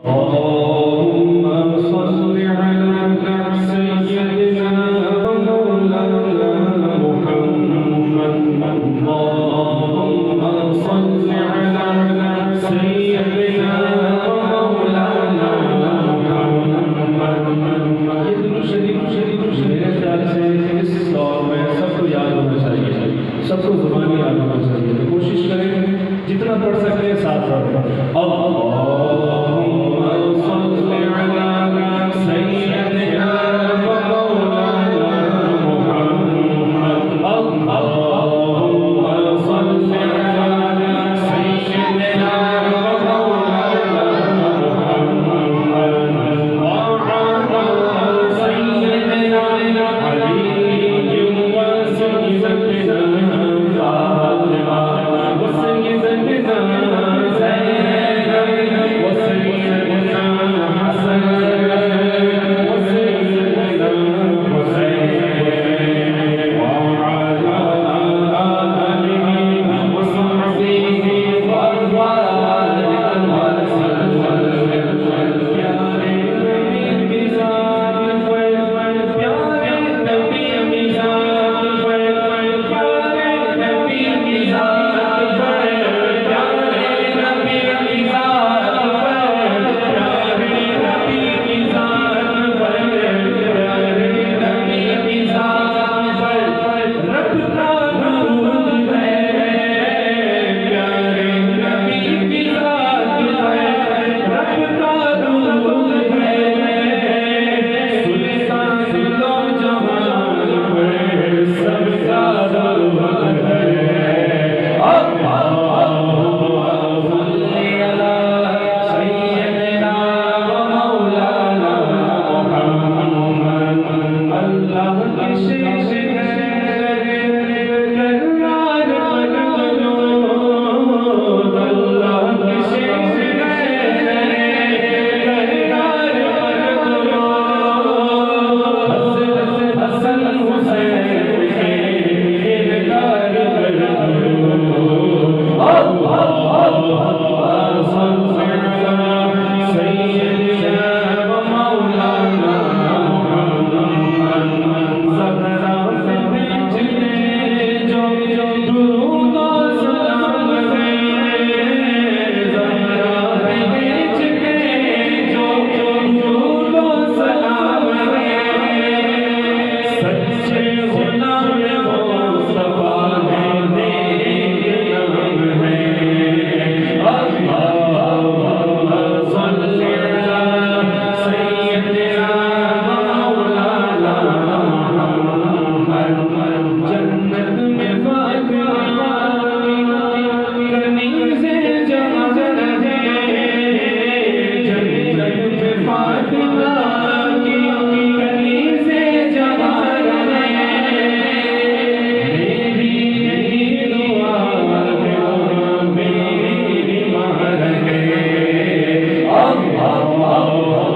اللهم صل على سيدنا ومولانا محمد. اللهم صل على سيدنا ومولانا محمد. یہ درود شریف میرے خیال سے اس دور میں سب کو یاد ہونا چاہیے، سب کو زبانی یاد ہونا چاہیے. تو کوشش کریں جتنا پڑھ سکیں ساتھ پڑھیں. اللهم صل على سيدنا ومولانا محمد. اللهم صل على سيدنا ومولانا محمد وعلى سيدنا علي وسيدنا فاطمة وسيدنا زينب وسيدنا حسن وسيدنا حسين وعلى آله وصحبه وبارك وسلم. پیارے نبی کی ذات پیارے نبی کی ذات پیارے نبی کی ذات پیارے نبی کی ذات پیارے نبی کی ذات پیارے نبی کی ذات رب کا نور ہے. پیارے نبی کی ذات رب کا نور ہے. سلطان دو جہان پر سب کا دربار ہے. اللهم صل على سيدنا ومولانا محمد. اللہ کی شیش ہے کرار قلوب. اللہ کی شیش ہے کرار قلوب. حسن حسین کرار قلوب. اللهم صل على سيدنا ومولانا محمد. زہرا سے بھیجنے جو درود و سلام ہے. زہرا سے بھیجنے جو درود و سلام ہے. سچے غلام مصطفیٰ ہے میرے نام ہے. اللهم صل على سيدنا ومولانا محمد. جنت میں فاطمہ کنیز جہاں ہے. جنت میں فاطمہ کی کنیز جہاں ہے. میری یہی دعا ہے میری مہر ہے. اللہ